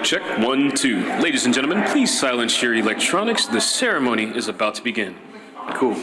check. 1, 2. Ladies and gentlemen, please silence your electronics. The ceremony is about to begin. Cool.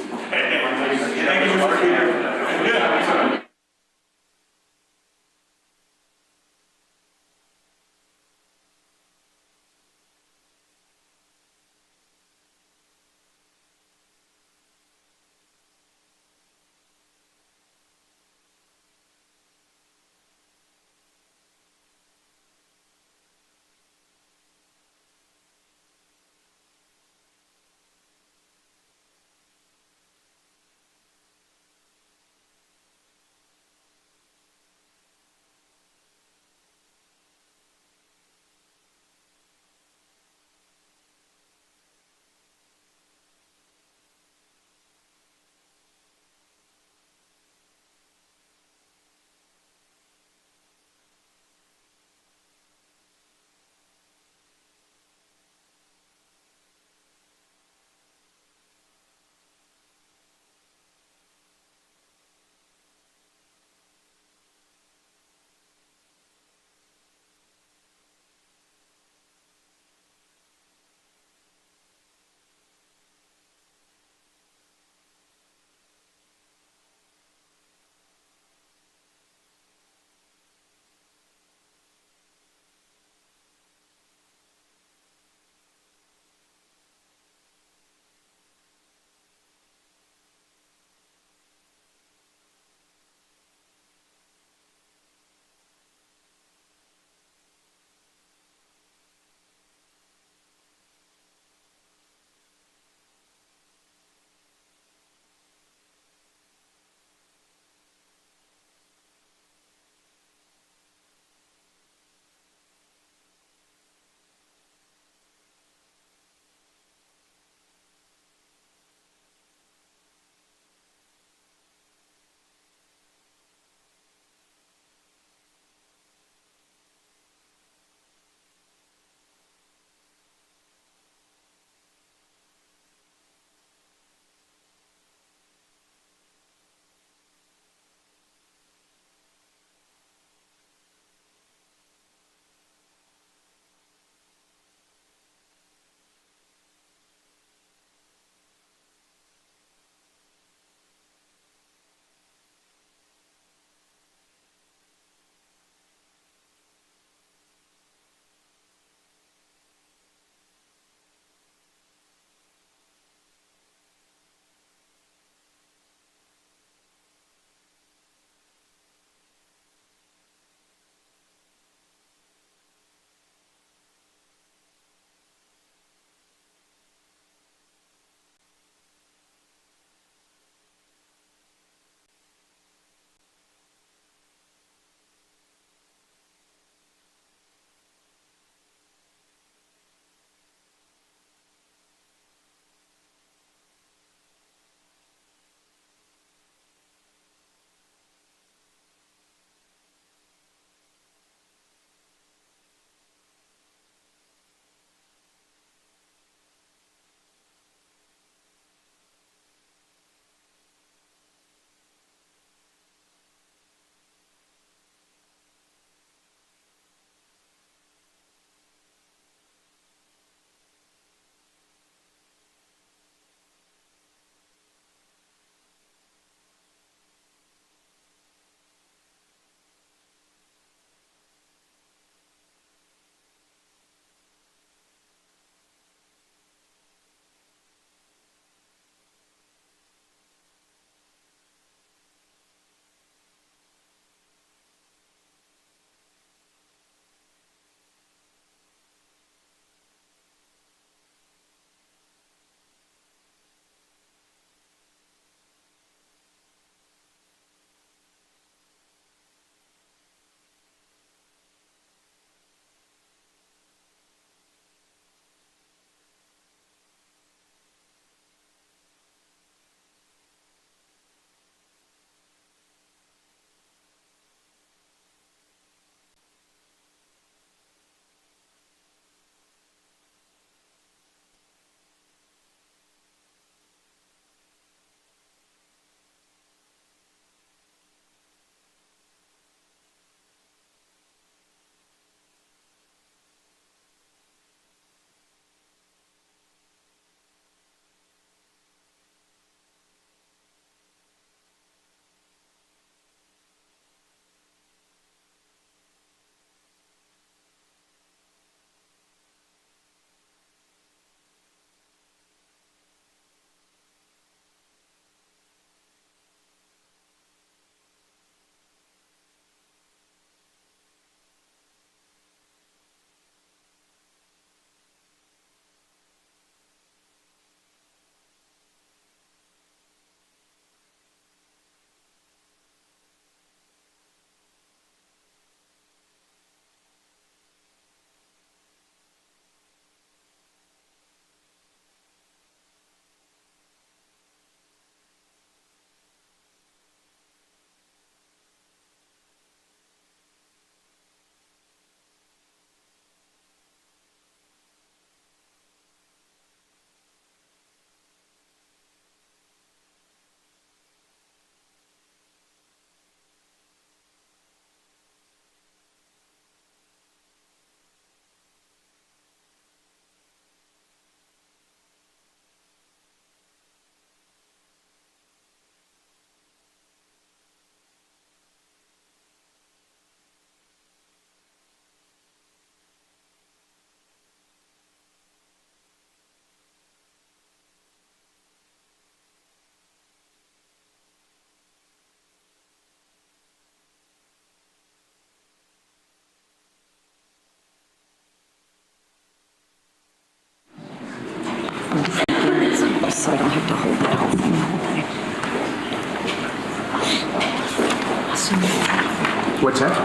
What's that?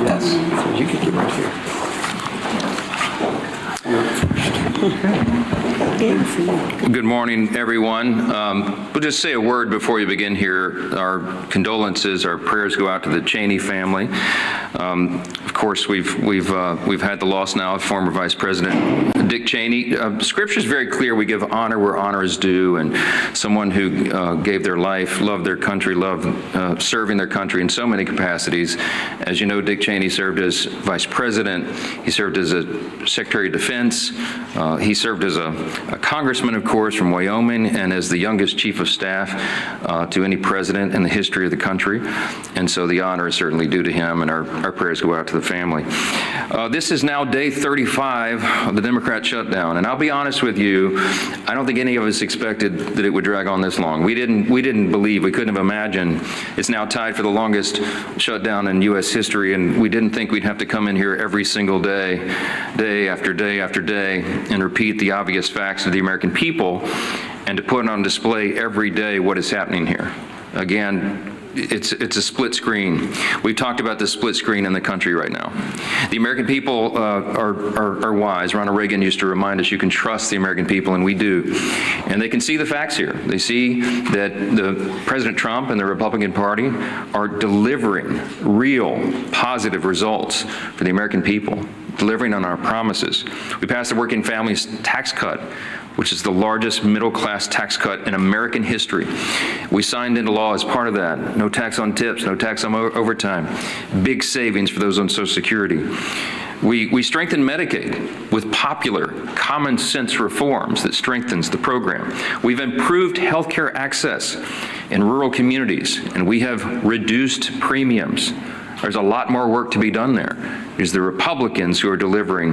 Yes. So you could get right here. Good morning, everyone. We'll just say a word before we begin here. Our condolences, our prayers go out to the Cheney family. Of course, we've had the loss now of former Vice President Dick Cheney. Scripture is very clear. We give honor where honor is due, and someone who gave their life, loved their country, loved serving their country in so many capacities. As you know, Dick Cheney served as Vice President. He served as a Secretary of Defense. He served as a congressman, of course, from Wyoming, and as the youngest chief of staff to any president in the history of the country. And so the honor is certainly due to him, and our prayers go out to the family. This is now day 35 of the Democrat shutdown, and I'll be honest with you, I don't think any of us expected that it would drag on this long. We didn't believe, we couldn't have imagined. It's now tied for the longest shutdown in U.S. history, and we didn't think we'd have to come in here every single day, day after day after day, and repeat the obvious facts of the American people, and to put on display every day what is happening here. Again, it's a split screen. We've talked about the split screen in the country right now. The American people are wise. Ronald Reagan used to remind us you can trust the American people, and we do. And they can see the facts here. They see that President Trump and the Republican Party are delivering real positive results for the American people, delivering on our promises. We passed the Working Families Tax Cut, which is the largest middle-class tax cut in American history. We signed into law as part of that. No tax on tips, no tax on overtime. Big savings for those on Social Security. We strengthened Medicaid with popular, common-sense reforms that strengthens the program. We've improved healthcare access in rural communities, and we have reduced premiums. There's a lot more work to be done there. It's the Republicans who are delivering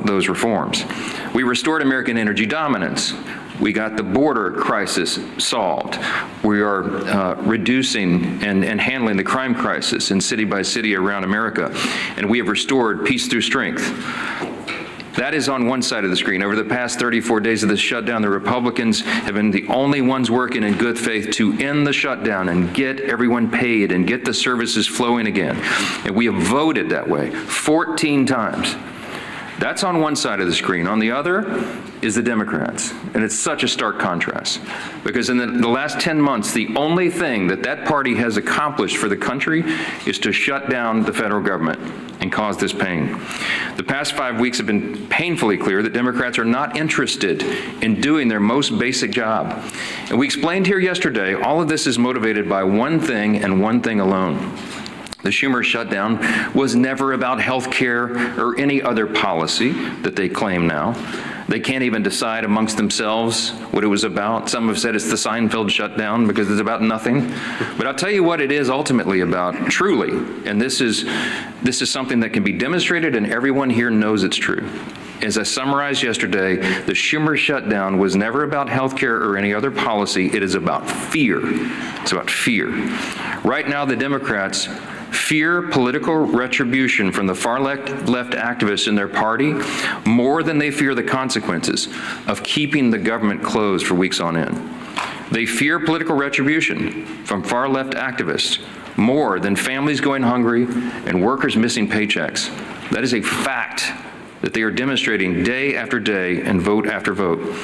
those reforms. We restored American energy dominance. We got the border crisis solved. We are reducing and handling the crime crisis in city by city around America. And we have restored peace through strength. That is on one side of the screen. Over the past 34 days of this shutdown, the Republicans have been the only ones working in good faith to end the shutdown and get everyone paid and get the services flowing again. And we have voted that way 14 times. That's on one side of the screen. On the other is the Democrats. And it's such a stark contrast. Because in the last 10 months, the only thing that party has accomplished for the country is to shut down the federal government and cause this pain. The past 5 weeks have been painfully clear that Democrats are not interested in doing their most basic job. And we explained here yesterday, all of this is motivated by one thing and one thing alone. The Schumer shutdown was never about health care or any other policy that they claim now. They can't even decide amongst themselves what it was about. Some have said it's the Seinfeld shutdown because it's about nothing. But I'll tell you what it is ultimately about, truly. And this is something that can be demonstrated, and everyone here knows it's true. As I summarized yesterday, the Schumer shutdown was never about health care or any other policy. It is about fear. It's about fear. Right now, the Democrats fear political retribution from the far-left activists in their party more than they fear the consequences of keeping the government closed for weeks on end. They fear political retribution from far-left activists more than families going hungry and workers missing paychecks. That is a fact that they are demonstrating day after day and vote after vote.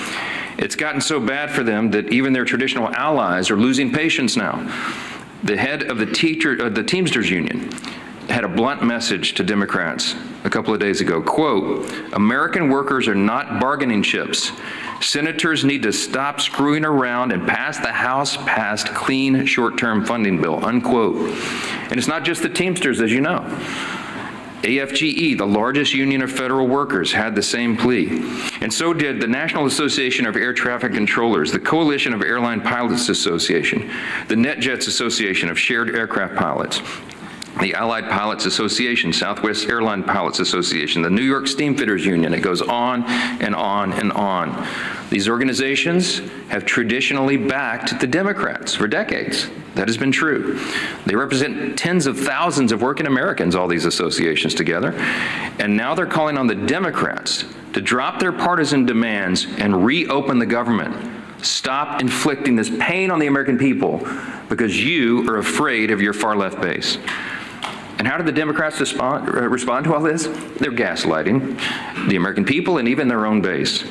It's gotten so bad for them that even their traditional allies are losing patience now. The head of the Teamsters Union had a blunt message to Democrats a couple of days ago. Quote, "American workers are not bargaining chips. Senators need to stop screwing around and pass the House-passed clean short-term funding bill," unquote. And it's not just the Teamsters, as you know. AFGE, the largest union of federal workers, had the same plea. And so did the National Association of Air Traffic Controllers, the Coalition of Airline Pilots Association, the NetJets Association of Shared Aircraft Pilots, the Allied Pilots Association, Southwest Airline Pilots Association, the New York Steamfitters Union. It goes on and on and on. These organizations have traditionally backed the Democrats for decades. That has been true. They represent tens of thousands of working Americans, all these associations together. And now they're calling on the Democrats to drop their partisan demands and reopen the government. Stop inflicting this pain on the American people because you are afraid of your far left base. And how did the Democrats respond to all this? They're gaslighting the American people and even their own base.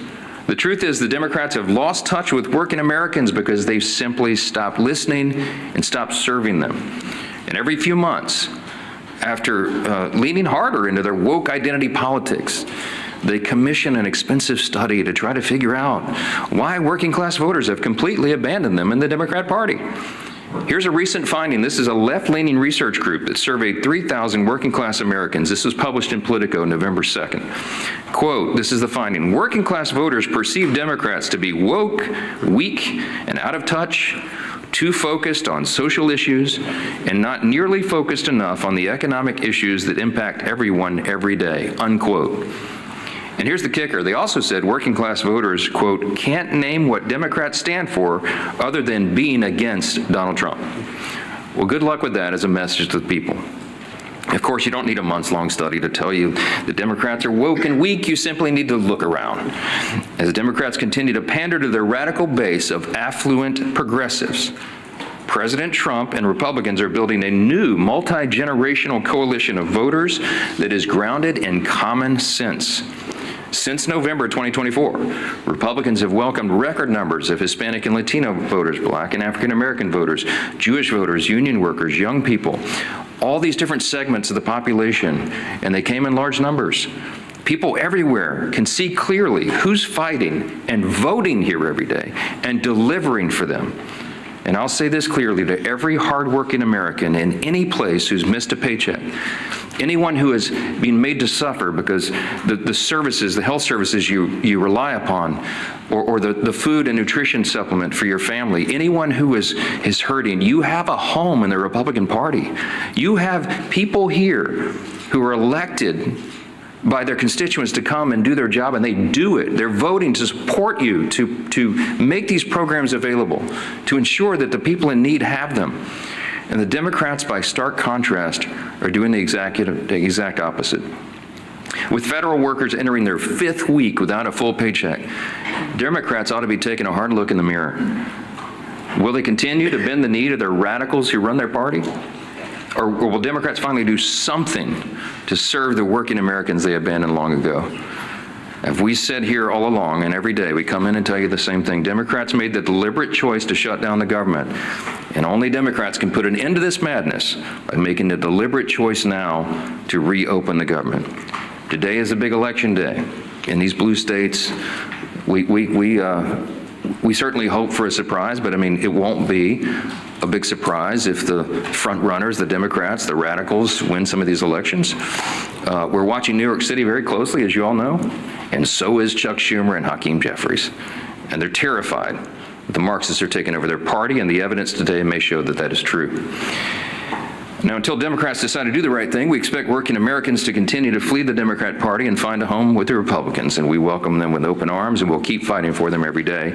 The truth is the Democrats have lost touch with working Americans because they've simply stopped listening and stopped serving them. And every few months, after leaning harder into their woke identity politics, they commission an expensive study to try to figure out why working class voters have completely abandoned them in the Democrat Party. Here's a recent finding. This is a left-leaning research group that surveyed 3,000 working-class Americans. This was published in Politico November 2nd. Quote, this is the finding. Working-class voters perceive Democrats to be woke, weak, and out of touch, too focused on social issues, and not nearly focused enough on the economic issues that impact everyone every day, unquote. And here's the kicker. They also said working class voters, quote, can't name what Democrats stand for other than being against Donald Trump. Well, good luck with that as a message to the people. Of course, you don't need a months-long study to tell you that Democrats are woke and weak. You simply need to look around. As Democrats continue to pander to their radical base of affluent progressives, President Trump and Republicans are building a new multi-generational coalition of voters that is grounded in common sense. Since November 2024, Republicans have welcomed record numbers of Hispanic and Latino voters, Black and African American voters, Jewish voters, union workers, young people, all these different segments of the population, and they came in large numbers. People everywhere can see clearly who's fighting and voting here every day and delivering for them. And I'll say this clearly to every hardworking American in any place who's missed a paycheck, anyone who has been made to suffer because the services, the health services you rely upon, or the food and nutrition supplement for your family, anyone who is hurting, you have a home in the Republican Party. You have people here who are elected by their constituents to come and do their job, and they do it. They're voting to support you, to make these programs available, to ensure that the people in need have them. And the Democrats, by stark contrast, are doing the exact opposite. With federal workers entering their 5th week without a full paycheck, Democrats ought to be taking a hard look in the mirror. Will they continue to bend the knee to their radicals who run their party? Or will Democrats finally do something to serve the working Americans they abandoned long ago? As we said here all along, and every day we come in and tell you the same thing, Democrats made the deliberate choice to shut down the government, and only Democrats can put an end to this madness by making the deliberate choice now to reopen the government. Today is a big election day. In these blue states, we certainly hope for a surprise, but I mean, it won't be a big surprise if the front runners, the Democrats, the radicals, win some of these elections. We're watching New York City very closely, as you all know, and so is Chuck Schumer and Hakeem Jeffries. And they're terrified that the Marxists are taking over their party, and the evidence today may show that that is true. Now, until Democrats decide to do the right thing, we expect working Americans to continue to flee the Democrat Party and find a home with the Republicans, and we welcome them with open arms, and we'll keep fighting for them every day.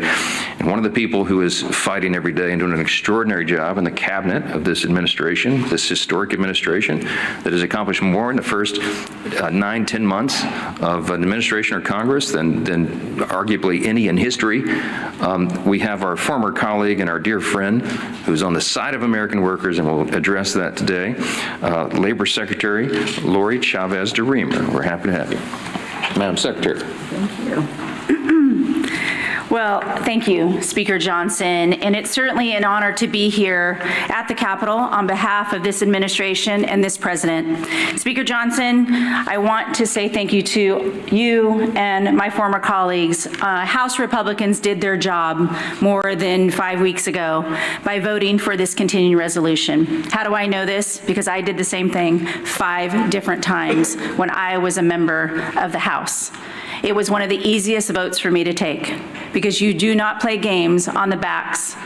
And one of the people who is fighting every day and doing an extraordinary job in the cabinet of this administration, this historic administration, that has accomplished more in the first 9-10 months of an administration or Congress than arguably any in history. We have our former colleague and our dear friend who's on the side of American workers, and we'll address that today. Labor Secretary Lori Chavez DeRemer. We're happy to have you. Madam Secretary. Thank you. Well, thank you, Speaker Johnson, and it's certainly an honor to be here at the Capitol on behalf of this administration and this president. Speaker Johnson, I want to say thank you to you and my former colleagues. House Republicans did their job more than 5 weeks ago by voting for this continuing resolution. How do I know this? Because I did the same thing 5 different times when I was a member of the House. It was one of the easiest votes for me to take because you do not play games on the backs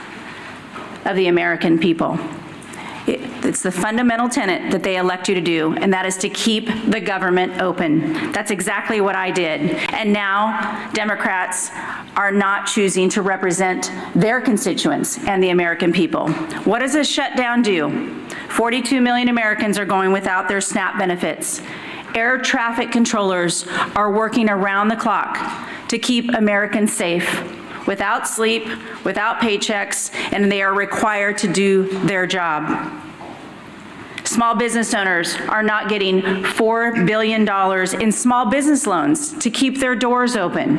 of the American people. It's the fundamental tenet that they elect you to do, and that is to keep the government open. That's exactly what I did. And now Democrats are not choosing to represent their constituents and the American people. What does a shutdown do? 42 million Americans are going without their SNAP benefits. Air traffic controllers are working around the clock to keep Americans safe, without sleep, without paychecks, and they are required to do their job. Small business owners are not getting $4 billion in small business loans to keep their doors open.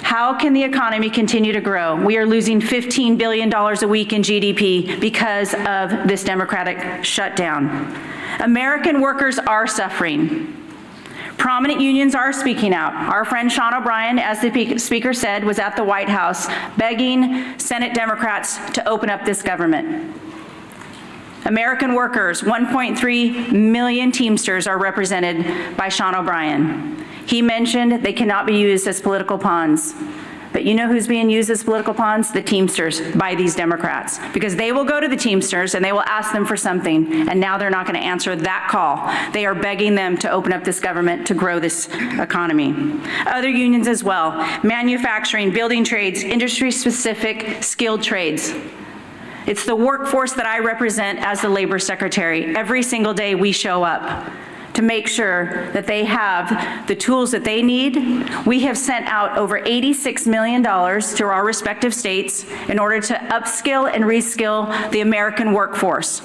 How can the economy continue to grow? We are losing $15 billion a week in GDP because of this Democratic shutdown. American workers are suffering. Prominent unions are speaking out. Our friend Sean O'Brien, as the Speaker said, was at the White House begging Senate Democrats to open up this government. American workers, 1.3 million Teamsters are represented by Sean O'Brien. He mentioned they cannot be used as political pawns. But you know who's being used as political pawns? The Teamsters by these Democrats. Because they will go to the Teamsters and they will ask them for something, and now they're not going to answer that call. They are begging them to open up this government to grow this economy. Other unions as well, manufacturing, building trades, industry-specific skilled trades. It's the workforce that I represent as the Labor Secretary. Every single day we show up to make sure that they have the tools that they need. We have sent out over $86 million to our respective states in order to upskill and reskill the American workforce.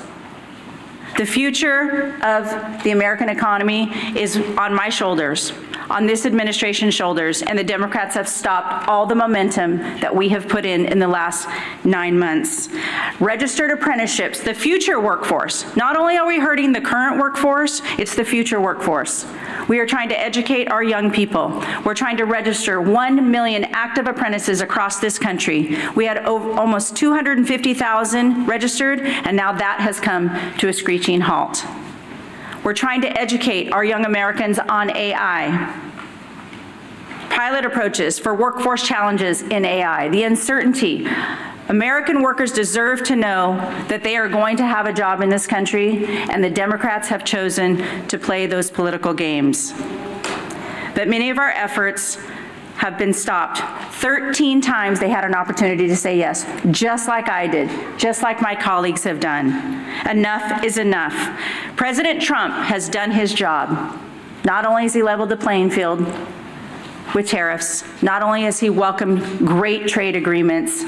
The future of the American economy is on my shoulders, on this administration's shoulders, and the Democrats have stopped all the momentum that we have put in the last 9 months. Registered apprenticeships, the future workforce. Not only are we hurting the current workforce, it's the future workforce. We are trying to educate our young people. We're trying to register 1 million active apprentices across this country. We had almost 250,000 registered, and now that has come to a screeching halt. We're trying to educate our young Americans on AI. Pilot approaches for workforce challenges in AI, the uncertainty. American workers deserve to know that they are going to have a job in this country, and the Democrats have chosen to play those political games. But many of our efforts have been stopped. 13 times they had an opportunity to say yes, just like I did, just like my colleagues have done. Enough is enough. President Trump has done his job. Not only has he leveled the playing field with tariffs, not only has he welcomed great trade agreements,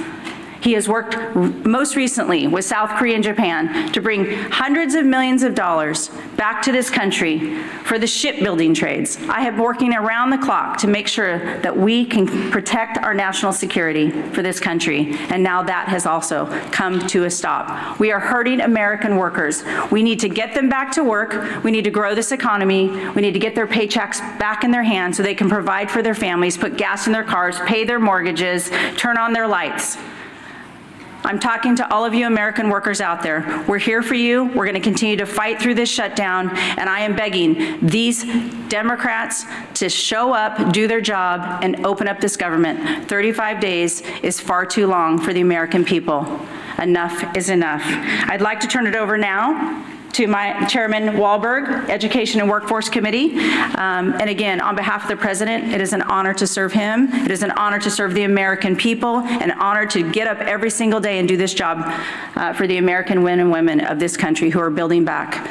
he has worked most recently with South Korea and Japan to bring hundreds of millions of dollars back to this country for the shipbuilding trades. I have been working around the clock to make sure that we can protect our national security for this country, and now that has also come to a stop. We are hurting American workers. We need to get them back to work. We need to grow this economy. We need to get their paychecks back in their hands so they can provide for their families, put gas in their cars, pay their mortgages, turn on their lights. I'm talking to all of you American workers out there. We're here for you. We're going to continue to fight through this shutdown, and I am begging these Democrats to show up, do their job, and open up this government. 35 days is far too long for the American people. Enough is enough. I'd like to turn it over now to my Chairman Wahlberg, Education and Workforce Committee. And again, on behalf of the President, it is an honor to serve him. It is an honor to serve the American people, an honor to get up every single day and do this job for the American men and women of this country who are building back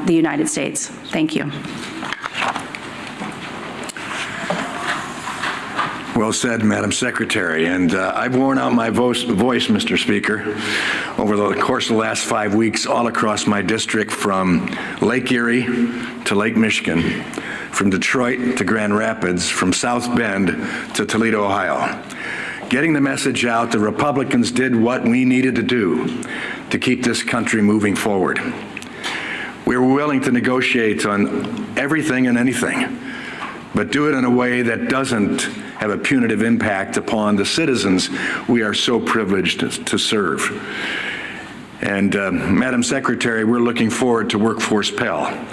the United States. Thank you. Well said, Madam Secretary. And I've worn out my voice, Mr. Speaker, over the course of the last 5 weeks all across my district, from Lake Erie to Lake Michigan, from Detroit to Grand Rapids, from South Bend to Toledo, Ohio. Getting the message out, the Republicans did what we needed to do to keep this country moving forward. We were willing to negotiate on everything and anything, but do it in a way that doesn't have a punitive impact upon the citizens we are so privileged to serve. And Madam Secretary, we're looking forward to Workforce Pell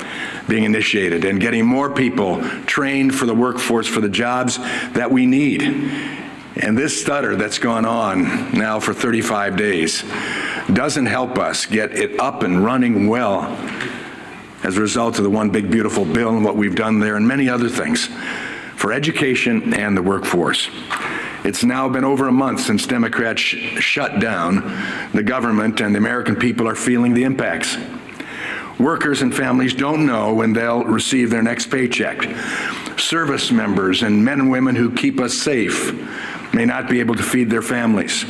being initiated and getting more people trained for the workforce for the jobs that we need. And this stutter that's gone on now for 35 days doesn't help us get it up and running well as a result of the One Big Beautiful Bill and what we've done there and many other things for education and the workforce. It's now been over a month since Democrats shut down the government, and the American people are feeling the impacts. Workers and families don't know when they'll receive their next paycheck. Service members and men and women who keep us safe may not be able to feed their families.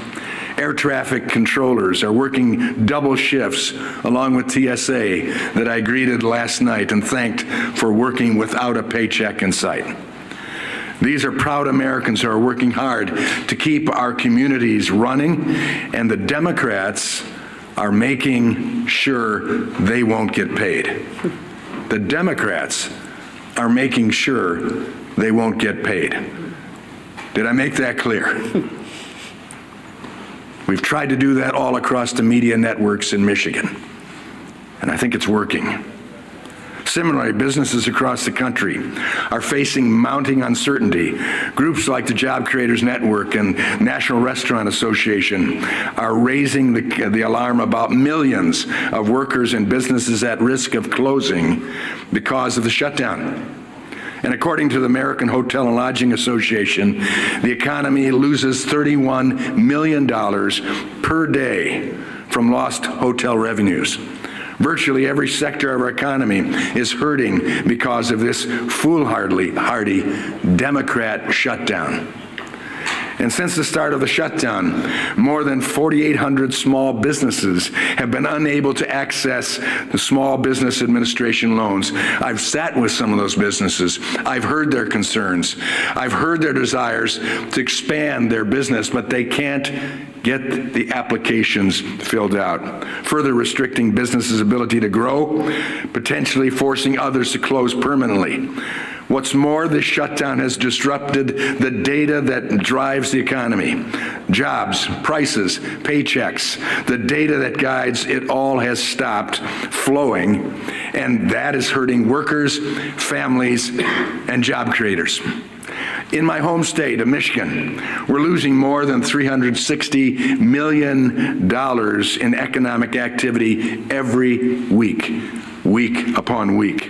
Air traffic controllers are working double shifts along with TSA that I greeted last night and thanked for working without a paycheck in sight. These are proud Americans who are working hard to keep our communities running, and the Democrats are making sure they won't get paid. The Democrats are making sure they won't get paid. Did I make that clear? We've tried to do that all across the media networks in Michigan, and I think it's working. Similarly, businesses across the country are facing mounting uncertainty. Groups like the Job Creators Network and National Restaurant Association are raising the alarm about millions of workers and businesses at risk of closing because of the shutdown. And according to the American Hotel and Lodging Association, the economy loses $31 million per day from lost hotel revenues. Virtually every sector of our economy is hurting because of this foolhardy Democrat shutdown. And since the start of the shutdown, more than 4,800 small businesses have been unable to access the Small Business Administration loans. I've sat with some of those businesses. I've heard their concerns. I've heard their desires to expand their business, but they can't get the applications filled out, further restricting businesses' ability to grow, potentially forcing others to close permanently. What's more, this shutdown has disrupted the data that drives the economy. Jobs, prices, paychecks, the data that guides it all has stopped flowing, and that is hurting workers, families, and job creators. In my home state of Michigan, we're losing more than $360 million in economic activity every week, week upon week.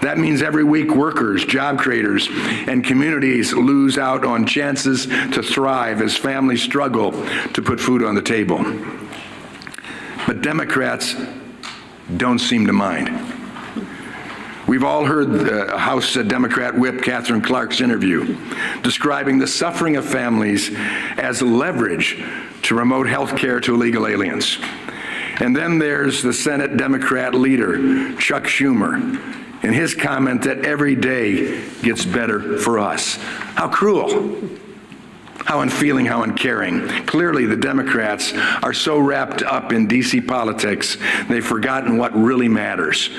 That means every week workers, job creators, and communities lose out on chances to thrive as families struggle to put food on the table. But Democrats don't seem to mind. We've all heard House Democrat Whip Catherine Clark's interview describing the suffering of families as leverage to remote health care to illegal aliens. And then there's the Senate Democrat leader, Chuck Schumer, and his comment that every day gets better for us. How cruel, how unfeeling, how uncaring. Clearly, the Democrats are so wrapped up in D.C. politics, they've forgotten what really matters,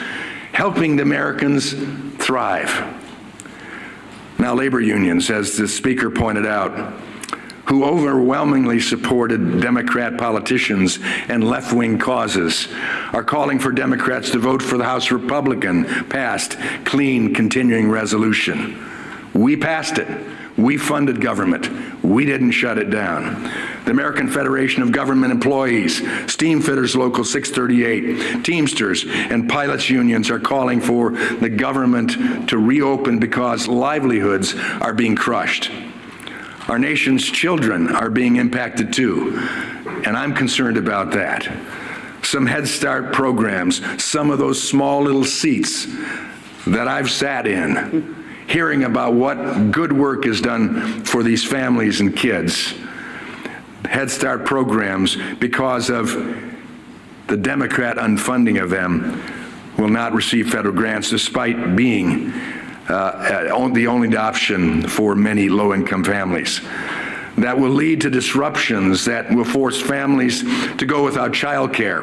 helping the Americans thrive. Now, labor unions, as the speaker pointed out, who overwhelmingly supported Democrat politicians and left-wing causes, are calling for Democrats to vote for the House Republican-passed Clean Continuing Resolution. We passed it. We funded government. We didn't shut it down. The American Federation of Government Employees, Steamfitters Local 638, Teamsters, and pilots unions are calling for the government to reopen because livelihoods are being crushed. Our nation's children are being impacted too, and I'm concerned about that. Some Head Start programs, some of those small little seats that I've sat in, hearing about what good work is done for these families and kids. Head Start programs, because of the Democrat unfunding of them, will not receive federal grants despite being the only option for many low-income families. That will lead to disruptions that will force families to go without child care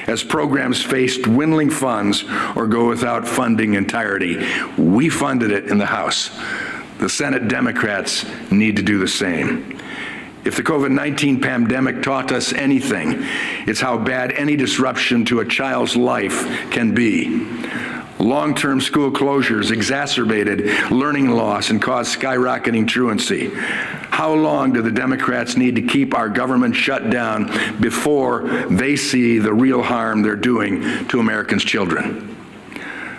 as programs face dwindling funds or go without funding entirely. We funded it in the House. The Senate Democrats need to do the same. If the COVID-19 pandemic taught us anything, it's how bad any disruption to a child's life can be. Long-term school closures exacerbated learning loss and caused skyrocketing truancy. How long do the Democrats need to keep our government shut down before they see the real harm they're doing to Americans' children?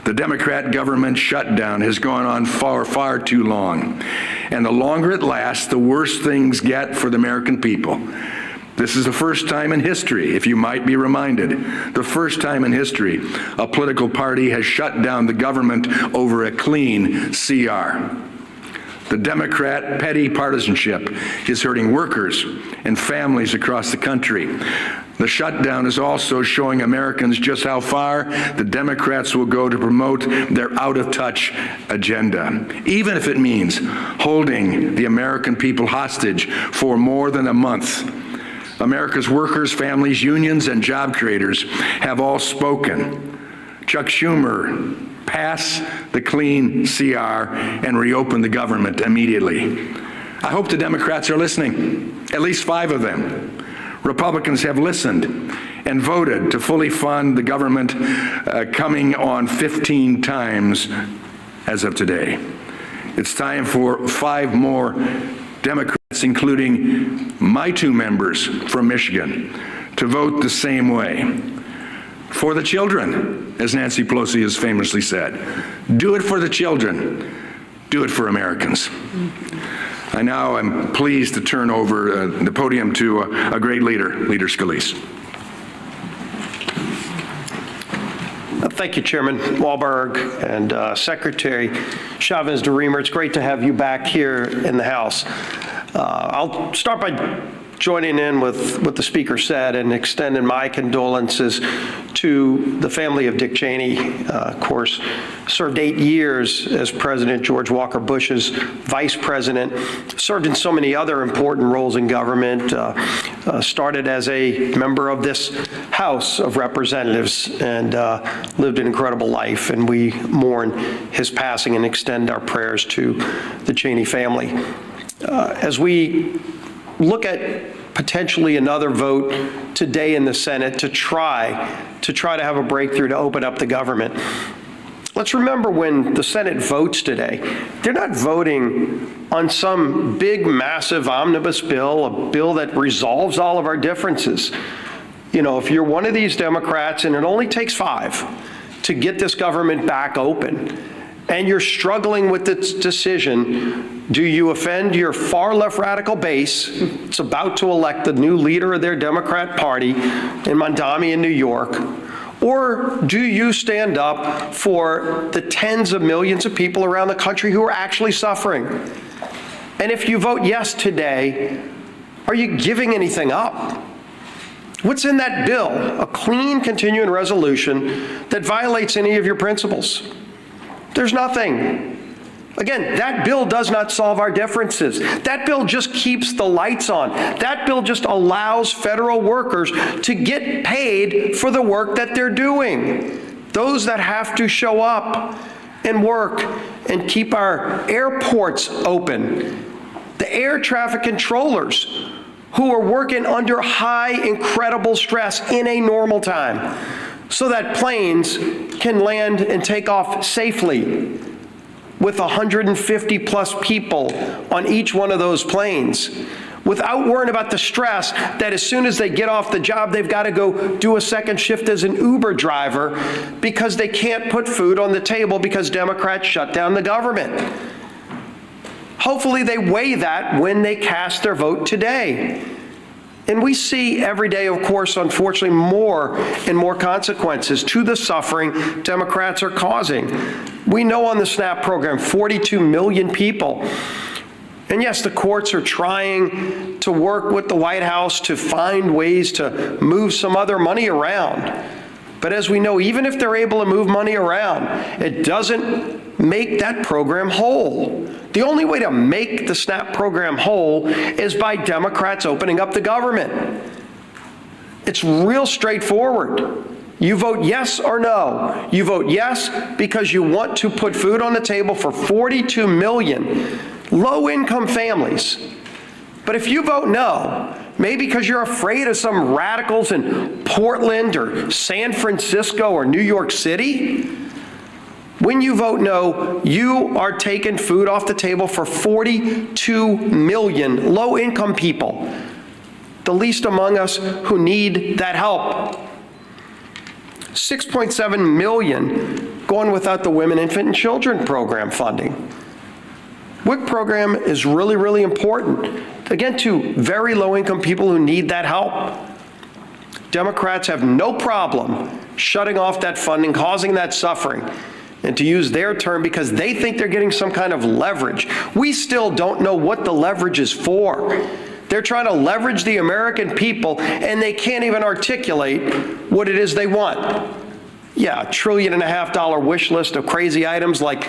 The Democrat government shutdown has gone on far too long. And the longer it lasts, the worse things get for the American people. This is the first time in history, if you might be reminded, the first time in history a political party has shut down the government over a clean CR. The Democrat petty partisanship is hurting workers and families across the country. The shutdown is also showing Americans just how far the Democrats will go to promote their out-of-touch agenda, even if it means holding the American people hostage for more than a month. America's workers, families, unions, and job creators have all spoken. Chuck Schumer, pass the clean CR and reopen the government immediately. I hope the Democrats are listening, at least 5 of them. Republicans have listened and voted to fully fund the government, coming on 15 times as of today. It's time for 5 more Democrats, including my 2 members from Michigan, to vote the same way. For the children, as Nancy Pelosi has famously said. Do it for the children. Do it for Americans. I now am pleased to turn over the podium to a great leader, Leader Scalise. Thank you, Chairman Walberg and Secretary Chavez-DeRemer. It's great to have you back here in the House. I'll start by joining in with what the Speaker said and extending my condolences to the family of Dick Cheney. Of course, served 8 years as President George Walker Bush's vice president, served in so many other important roles in government, started as a member of this House of Representatives, and lived an incredible life. And we mourn his passing and extend our prayers to the Cheney family. As we look at potentially another vote today in the Senate to try to have a breakthrough to open up the government. Let's remember, when the Senate votes today, they're not voting on some big, massive omnibus bill, a bill that resolves all of our differences. You know, if you're one of these Democrats, and it only takes 5 to get this government back open, and you're struggling with this decision, do you offend your far left radical base? It's about to elect the new leader of their Democrat Party in Mondami in New York. Or do you stand up for the tens of millions of people around the country who are actually suffering? And if you vote yes today, are you giving anything up? What's in that bill? A clean continuing resolution that violates any of your principles? There's nothing. Again, that bill does not solve our differences. That bill just keeps the lights on. That bill just allows federal workers to get paid for the work that they're doing. Those that have to show up and work and keep our airports open. The air traffic controllers who are working under high, incredible stress in a normal time, so that planes can land and take off safely with 150 plus people on each one of those planes, without worrying about the stress that as soon as they get off the job, they've got to go do a second shift as an Uber driver because they can't put food on the table because Democrats shut down the government. Hopefully they weigh that when they cast their vote today. And we see every day, of course, unfortunately, more and more consequences to the suffering Democrats are causing. We know on the SNAP program, 42 million people. And yes, the courts are trying to work with the White House to find ways to move some other money around. But as we know, even if they're able to move money around, it doesn't make that program whole. The only way to make the SNAP program whole is by Democrats opening up the government. It's real straightforward. You vote yes or no. You vote yes because you want to put food on the table for 42 million low-income families. But if you vote no, maybe because you're afraid of some radicals in Portland or San Francisco or New York City, when you vote no, you are taking food off the table for 42 million low-income people, the least among us who need that help. 6.7 million going without the Women, Infant, and Children program funding. WIC program is really, really important, again, to very low-income people who need that help. Democrats have no problem shutting off that funding, causing that suffering. and to use their term because they think they're getting some kind of leverage. We still don't know what the leverage is for. They're trying to leverage the American people, and they can't even articulate what it is they want. Yeah, $1.5 trillion wish list of crazy items like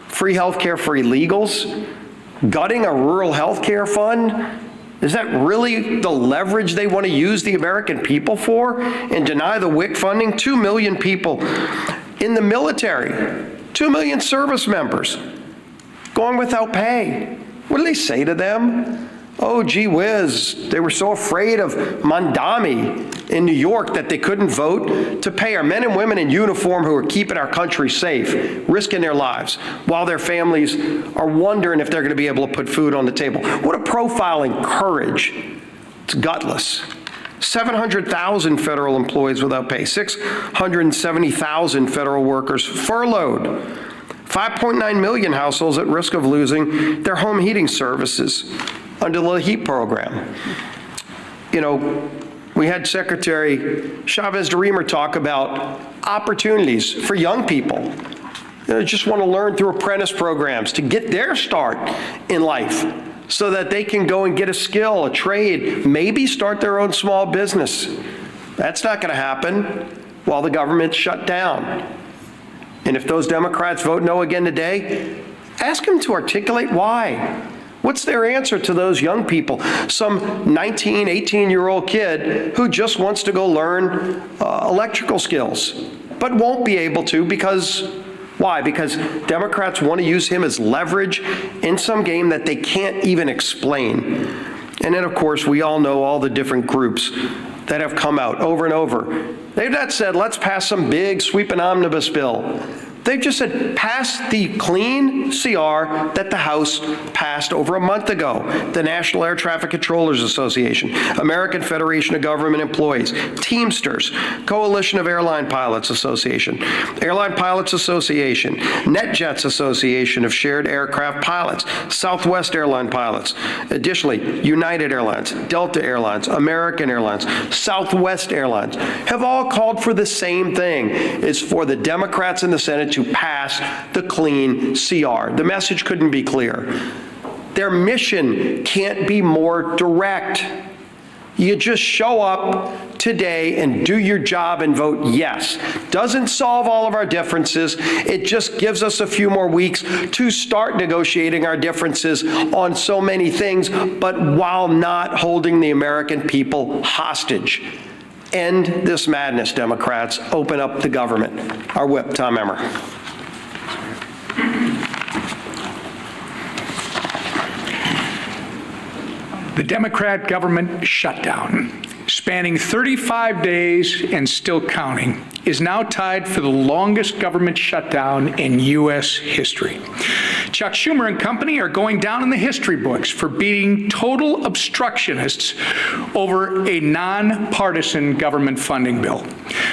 free health care for illegals, gutting a rural health care fund. Is that really the leverage they want to use the American people for and deny the WIC funding? 2 million people in the military, 2 million service members going without pay. What do they say to them? Oh, gee whiz, they were so afraid of Mandami in New York that they couldn't vote to pay our men and women in uniform who are keeping our country safe, risking their lives, while their families are wondering if they're going to be able to put food on the table. What a profiling courage. It's gutless. 700,000 federal employees without pay, 670,000 federal workers furloughed, 5.9 million households at risk of losing their home heating services under the HEAP program. You know, we had Secretary Chavez DeRemer talk about opportunities for young people that just want to learn through apprentice programs to get their start in life so that they can go and get a skill, a trade, maybe start their own small business. That's not going to happen while the government's shut down. And if those Democrats vote no again today, ask them to articulate why. What's their answer to those young people? Some 19, 18-year-old kid who just wants to go learn electrical skills, but won't be able to because, why? Because Democrats want to use him as leverage in some game that they can't even explain. And then, of course, we all know all the different groups that have come out over and over. They've not said, let's pass some big sweeping omnibus bill. They've just said, pass the clean CR that the House passed over a month ago. The National Air Traffic Controllers Association, American Federation of Government Employees, Teamsters, Coalition of Airline Pilots Association, Airline Pilots Association, NetJets Association of Shared Aircraft Pilots, Southwest Airline Pilots. Additionally, United Airlines, Delta Airlines, American Airlines, Southwest Airlines have all called for the same thing. It's for the Democrats in the Senate to pass the clean CR. The message couldn't be clearer. Their mission can't be more direct. You just show up today and do your job and vote yes. Doesn't solve all of our differences. It just gives us a few more weeks to start negotiating our differences on so many things, but while not holding the American people hostage. End this madness, Democrats. Open up the government. Our whip, Tom Emmer. The Democrat government shutdown, spanning 35 days and still counting, is now tied for the longest government shutdown in U.S. history. Chuck Schumer and company are going down in the history books for being total obstructionists over a nonpartisan government funding bill.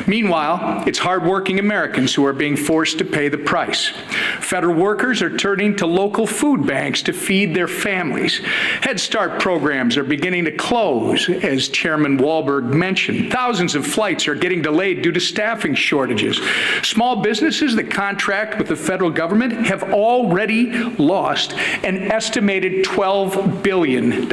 Meanwhile, it's hardworking Americans who are being forced to pay the price. Federal workers are turning to local food banks to feed their families. Head Start programs are beginning to close, as Chairman Walberg mentioned. Thousands of flights are getting delayed due to staffing shortages. Small businesses that contract with the federal government have already lost an estimated $12 billion.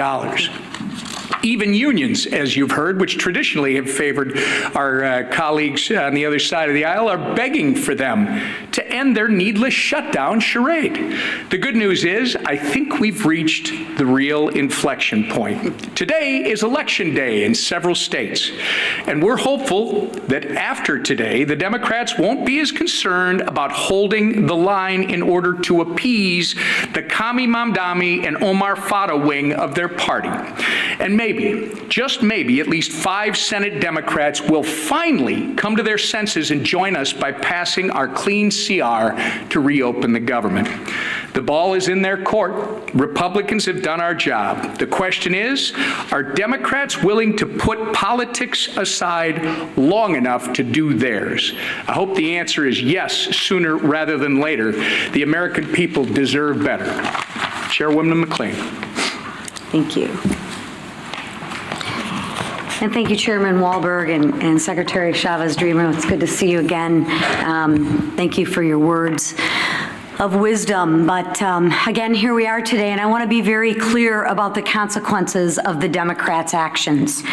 Even unions, as you've heard, which traditionally have favored our colleagues on the other side of the aisle, are begging for them to end their needless shutdown charade. The good news is, I think we've reached the real inflection point. Today is Election Day in several states, and we're hopeful that after today, the Democrats won't be as concerned about holding the line in order to appease the Kami Mamdani and Omar Fata wing of their party. And maybe, just maybe, at least 5 Senate Democrats will finally come to their senses and join us by passing our clean CR to reopen the government. The ball is in their court. Republicans have done our job. The question is, are Democrats willing to put politics aside long enough to do theirs? I hope the answer is yes, sooner rather than later. The American people deserve better. Chairwoman McLean. Thank you. And thank you, Chairman Wahlberg and Secretary Chavez-Dreamer. It's good to see you again. Thank you for your words of wisdom. But again, here we are today, and I want to be very clear about the consequences of the Democrats' actions.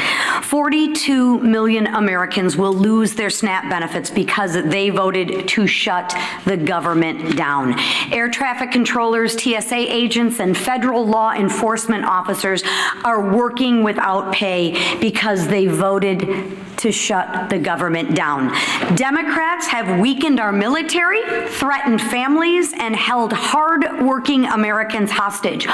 42 million Americans will lose their SNAP benefits because they voted to shut the government down. Air traffic controllers, TSA agents, and federal law enforcement officers are working without pay because they voted to shut the government down. Democrats have weakened our military, threatened families, and held hard-working Americans hostage.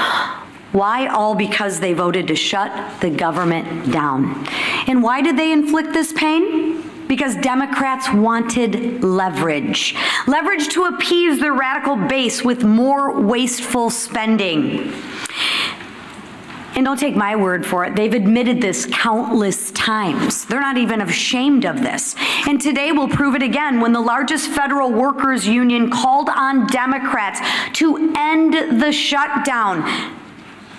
Why? All because they voted to shut the government down. And why did they inflict this pain? Because Democrats wanted leverage. Leverage to appease their radical base with more wasteful spending. And don't take my word for it. They've admitted this countless times. They're not even ashamed of this. And today we'll prove it again when the largest federal workers union called on Democrats to end the shutdown.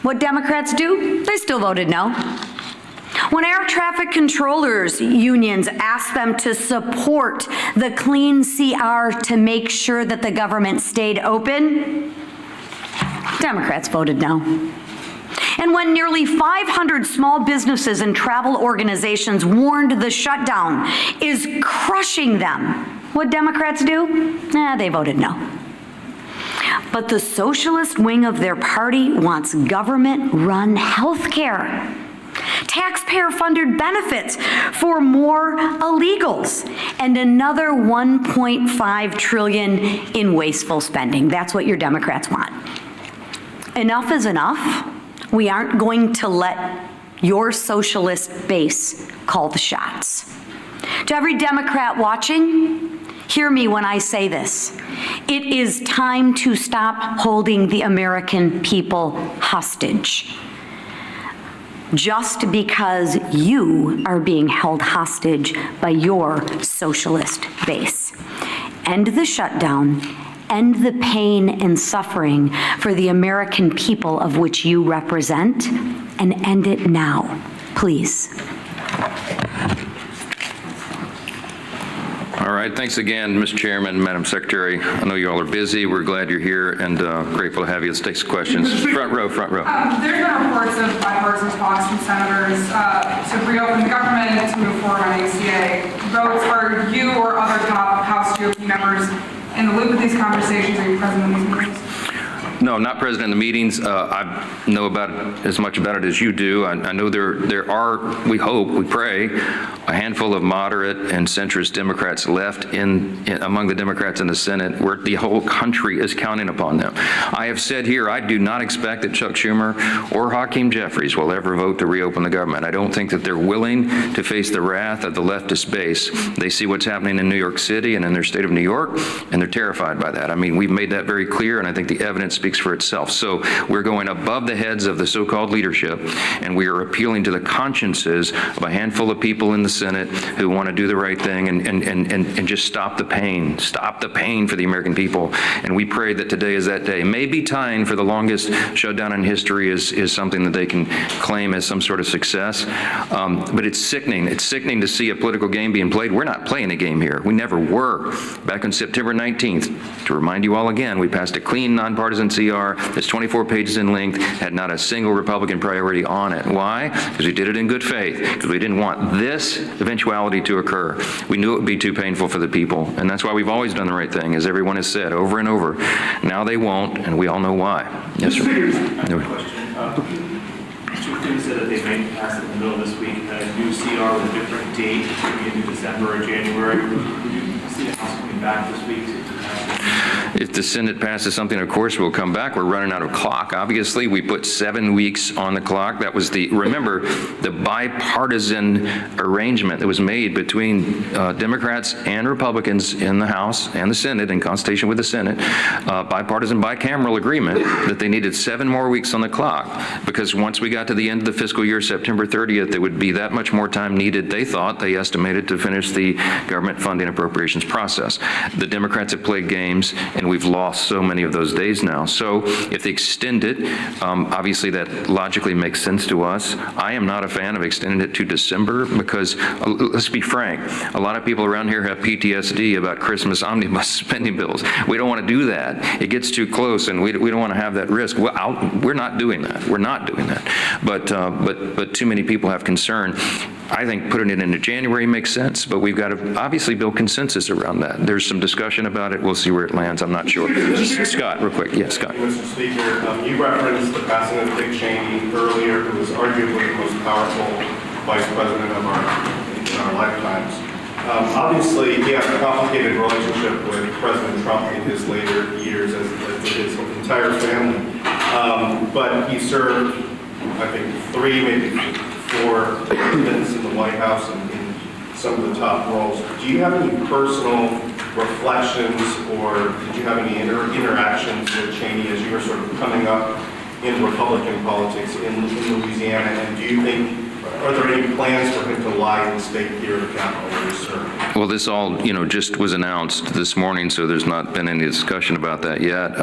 What Democrats do? They still voted no. When air traffic controllers unions asked them to support the clean CR to make sure that the government stayed open, Democrats voted no. And when nearly 500 small businesses and travel organizations warned the shutdown is crushing them, what Democrats do? They voted no. But the socialist wing of their party wants government-run health care, taxpayer-funded benefits for more illegals, and another $1.5 trillion in wasteful spending. That's what your Democrats want. Enough is enough. We aren't going to let your socialist base call the shots. To every Democrat watching, hear me when I say this. It is time to stop holding the American people hostage. Just because you are being held hostage by your socialist base. End the shutdown. End the pain and suffering for the American people of which you represent, and end it now, please. All right, thanks again, Mr. Chairman, Madam Secretary. I know you all are busy. We're glad you're here and grateful to have you. Let's take some questions. Front row, front row. There's been reports of bipartisan talks from senators to reopen the government, to move forward on ACA votes. Are you or other top House GOP members in the loop of these conversations? Are you present in these meetings? No, I'm not present in the meetings. I know about it, as much about it as you do. I know there are, we hope, we pray, a handful of moderate and centrist Democrats left among the Democrats in the Senate where the whole country is counting upon them. I have said here, I do not expect that Chuck Schumer or Hakeem Jeffries will ever vote to reopen the government. I don't think that they're willing to face the wrath of the leftist base. They see what's happening in New York City and in their state of New York, and they're terrified by that. I mean, we've made that very clear, and I think the evidence speaks for itself. So we're going above the heads of the so-called leadership, and we are appealing to the consciences of a handful of people in the Senate who want to do the right thing and just stop the pain for the American people. And we pray that today is that day. Maybe tying for the longest shutdown in history is something that they can claim as some sort of success. But it's sickening. It's sickening to see a political game being played. We're not playing a game here. We never were. Back on September 19th, to remind you all again, we passed a clean, nonpartisan CR that's 24 pages in length, had not a single Republican priority on it. Why? Because we did it in good faith, because we didn't want this eventuality to occur. We knew it would be too painful for the people, and that's why we've always done the right thing, as everyone has said over and over. Now they won't, and we all know why. Yes, sir. Mr. Clinton said that they may pass it in the middle of this week, a new CR with a different date, maybe in December or January. Would you see the House coming back this week to pass it? If the Senate passes something, of course, we'll come back. We're running out of clock. Obviously, we put 7 weeks on the clock. That was remember, the bipartisan arrangement that was made between Democrats and Republicans in the House and the Senate, in consultation with the Senate, bipartisan bicameral agreement that they needed 7 more weeks on the clock, because once we got to the end of the fiscal year, September 30th, there would be that much more time needed, they estimated, to finish the government funding appropriations process. The Democrats have played games, and we've lost so many of those days now. So if they extend it, obviously that logically makes sense to us. I am not a fan of extending it to December because, let's be frank, a lot of people around here have PTSD about Christmas omnibus spending bills. We don't want to do that. It gets too close, and we don't want to have that risk. We're not doing that. We're not doing that. But too many people have concern. I think putting it into January makes sense, but we've got to obviously build consensus around that. There's some discussion about it. We'll see where it lands. I'm not sure. Scott, real quick. Yes, Scott. Mr. Speaker, you referenced the passing of Dick Cheney earlier, who was arguably the most powerful vice president in our lifetimes. Obviously, he has a complicated relationship with President Trump in his later years, as his entire family. But he served, I think, 3, maybe 4 presidents in the White House and in some of the top roles. Do you have any personal reflections, or did you have any interactions with Cheney as you were sort of coming up in Republican politics in Louisiana? And do you think, are there any plans for him to lie in the state here at the Capitol where he served? Well, this all, just was announced this morning, so there's not been any discussion about that yet.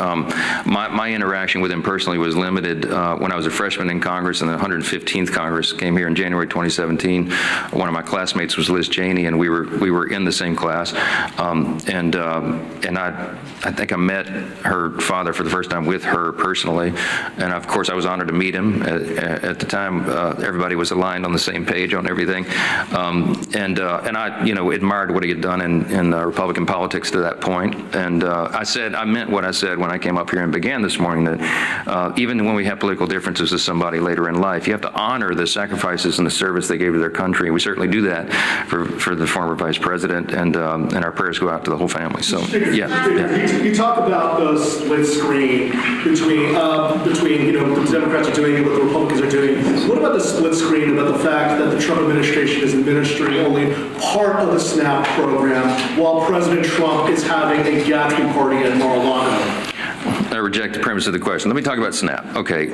My interaction with him personally was limited when I was a freshman in Congress, and the 115th Congress came here in January 2017. One of my classmates was Liz Cheney, and we were in the same class. And I think I met her father for the first time with her personally, and of course I was honored to meet him. At the time, everybody was aligned on the same page on everything, and I admired what he had done in Republican politics to that point. And I meant what I said when I came up here and began this morning, that even when we have political differences with somebody later in life, you have to honor the sacrifices and the service they gave to their country. We certainly do that for the former vice president, and our prayers go out to the whole family. So yeah. You talk about the split screen between the Democrats are doing and what the Republicans are doing. What about the split screen about the fact that the Trump administration is administering only part of the SNAP program while President Trump is having a gathering party at Mar-a-Lago? I reject the premise of the question. Let me talk about SNAP. Okay.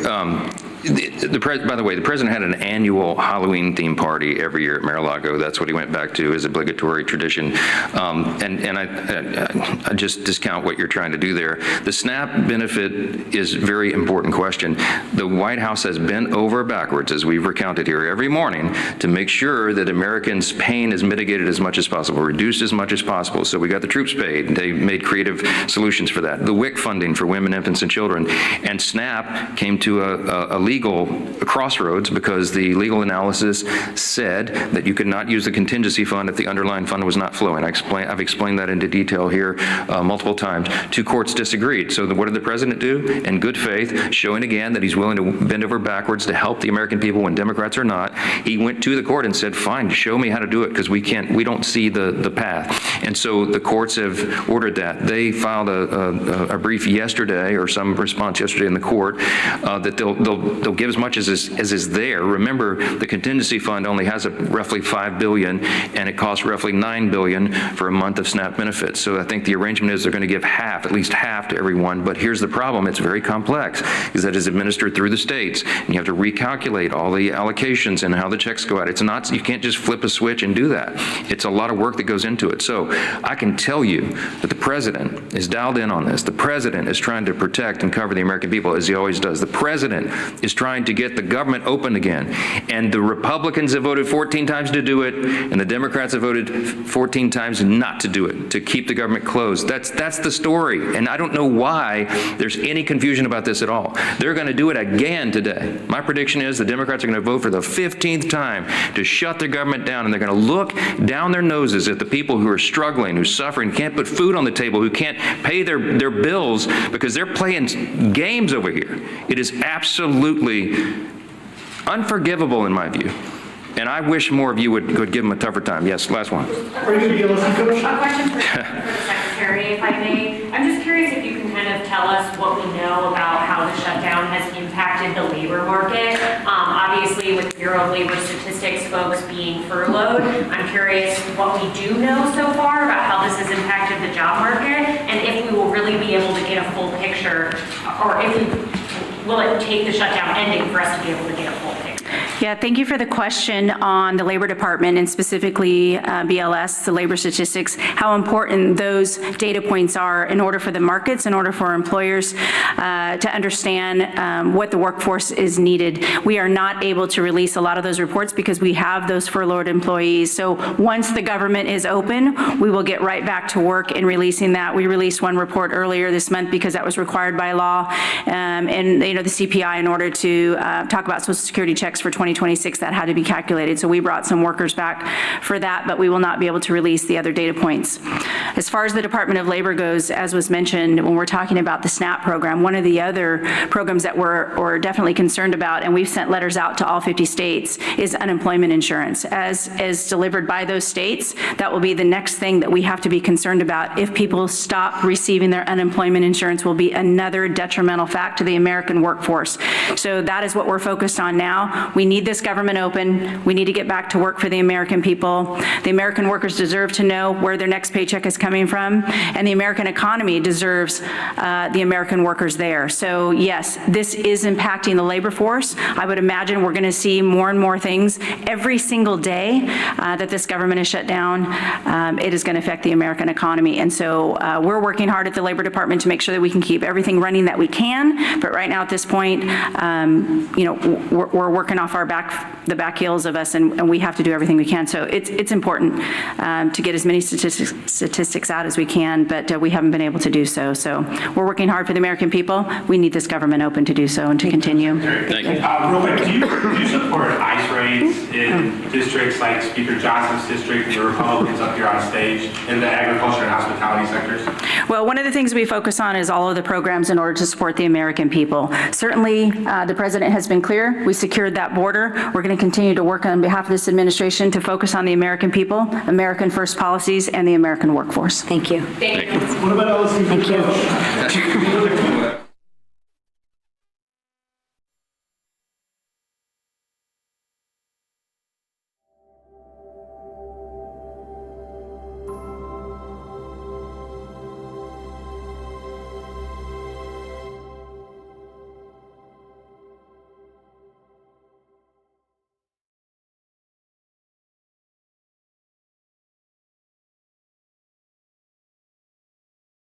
By the way, the president had an annual Halloween theme party every year at Mar-a-Lago. That's what he went back to as obligatory tradition. And I just discount what you're trying to do there. The SNAP benefit is a very important question. The White House has bent over backwards, as we've recounted here every morning, to make sure that Americans' pain is mitigated as much as possible, reduced as much as possible. So we got the troops paid. They made creative solutions for that. The WIC funding for women, infants, and children. And SNAP came to a legal crossroads because the legal analysis said that you could not use the contingency fund if the underlying fund was not flowing. I've explained that into detail here multiple times. 2 courts disagreed. So what did the president do? In good faith, showing again that he's willing to bend over backwards to help the American people when Democrats are not, he went to the court and said, fine, show me how to do it, because we don't see the path. And so the courts have ordered that. They filed a brief yesterday, or some response yesterday in the court, that they'll give as much as is there. Remember, the contingency fund only has roughly $5 billion, and it costs roughly $9 billion for a month of SNAP benefits. So I think the arrangement is they're going to give half, at least half, to everyone. But here's the problem: it's very complex, because that is administered through the states, and you have to recalculate all the allocations and how the checks go out. It's not, you can't just flip a switch and do that. It's a lot of work that goes into it. So I can tell you that the president is dialed in on this. The president is trying to protect and cover the American people, as he always does. The president is trying to get the government open again. And the Republicans have voted 14 times to do it, and the Democrats have voted 14 times not to do it, to keep the government closed. That's the story. And I don't know why there's any confusion about this at all. They're going to do it again today. My prediction is the Democrats are going to vote for the 15th time to shut their government down, and they're going to look down their noses at the people who are struggling, who are suffering, can't put food on the table, who can't pay their bills because they're playing games over here. It is absolutely unforgivable in my view. And I wish more of you would give them a tougher time. Yes, last one. Are you going to be able to coach? A question for the Secretary, if I may. I'm just curious if you can kind of tell us what we know about how the shutdown has impacted the labor market. Obviously, with Bureau of Labor Statistics folks being furloughed, I'm curious what we do know so far about how this has impacted the job market, and if we will really be able to get a full picture, or if will it take the shutdown ending for us to be able to get a full picture? Yeah, thank you for the question on the Labor Department and specifically BLS, the labor statistics, how important those data points are in order for the markets, in order for employers to understand what the workforce is needed. We are not able to release a lot of those reports because we have those furloughed employees. So once the government is open, we will get right back to work in releasing that. We released one report earlier this month because that was required by law, and the CPI in order to talk about Social Security checks for 2026 that had to be calculated. So we brought some workers back for that, but we will not be able to release the other data points. As far as the Department of Labor goes, as was mentioned, when we're talking about the SNAP program, one of the other programs that we're definitely concerned about, and we've sent letters out to all 50 states, is unemployment insurance. As delivered by those states, that will be the next thing that we have to be concerned about. If people stop receiving their unemployment insurance, will be another detrimental fact to the American workforce. So that is what we're focused on now. We need this government open. We need to get back to work for the American people. The American workers deserve to know where their next paycheck is coming from, and the American economy deserves the American workers there. So yes, this is impacting the labor force. I would imagine we're going to see more and more things every single day that this government is shut down. It is going to affect the American economy. And so we're working hard at the Labor Department to make sure that we can keep everything running that we can. But right now at this point, we're working off the back heels of us, and we have to do everything we can. So it's important to get as many statistics out as we can, but we haven't been able to do so. So we're working hard for the American people. We need this government open to do so and to continue. Thank you. Real quick, do you support ICE raids in districts like Speaker Johnson's district and the Republicans up here on stage in the agriculture and hospitality sectors? Well, one of the things we focus on is all of the programs in order to support the American people. Certainly, the president has been clear. We secured that border. We're going to continue to work on behalf of this administration to focus on the American people, American first policies, and the American workforce. Thank you. Thank you. What about LSU? Thank you.